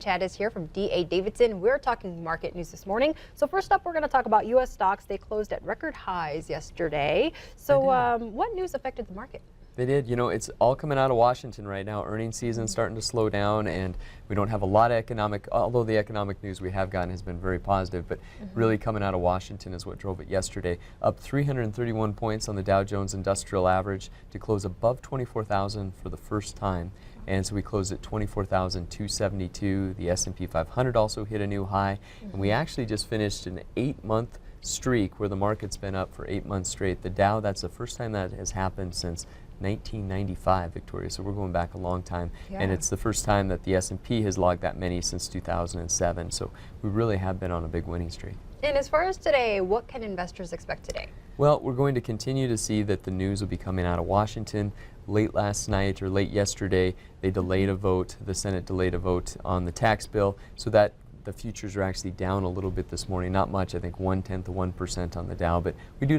Chad is here from D.A. Davidson. We're talking market news this morning. So first up, we're going to talk about U.S. stocks. They closed at record highs yesterday. So what news affected the market? They did. You know, it's all coming out of Washington right now. Earnings season starting to slow down, and we don't have a lot of economic, although the economic news we have gotten has been very positive, but really coming out of Washington is what drove it yesterday. Up 331 points on the Dow Jones Industrial Average to close above 24,000 for the first time. And so we closed at 24,272. The S&P 500 also hit a new high. And we actually just finished an 8-month streak where the market's been up for 8 months straight. The Dow, that's the first time that has happened since 1995, Victoria. So we're going back a long time. And it's the first time that the S&P has logged that many since 2007. So we really have been on a big winning streak. And as far as today, what can investors expect today? Well, we're going to continue to see that the news will be coming out of Washington. Late last night or late yesterday, they delayed a vote. The Senate delayed a vote on the tax bill, so that the futures are actually down a little bit this morning. Not much, I think 0.1% of 1% on the Dow, but we do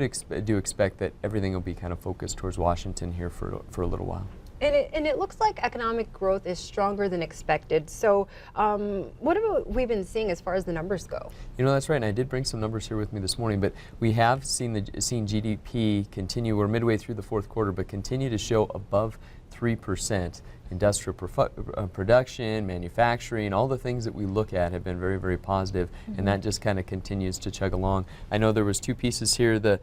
expect that everything will be kind of focused towards Washington here for a little while. And it looks like economic growth is stronger than expected. So what have we been seeing as far as the numbers go? You know, that's right, and I did bring some numbers here with me this morning, but we have seen GDP continue. We're midway through the fourth quarter, but continue to show above 3%. Industrial production, manufacturing, all the things that we look at have been very, very positive, and that just kind of continues to chug along. I know there was two pieces here. The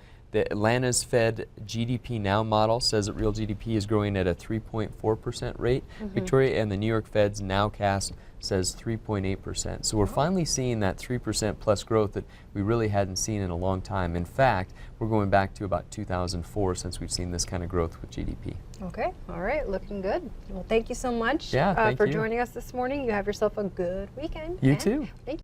Atlanta's Fed GDP Now model says that real GDP is growing at a 3.4% rate, Victoria, and the New York Fed's Nowcast says 3.8%. So we're finally seeing that 3% plus growth that we really hadn't seen in a long time. In fact, we're going back to about 2004 since we've seen this kind of growth with GDP. Okay, all right, looking good. Well, thank you so much for joining us this morning. You have yourself a good weekend. You too. Thank you.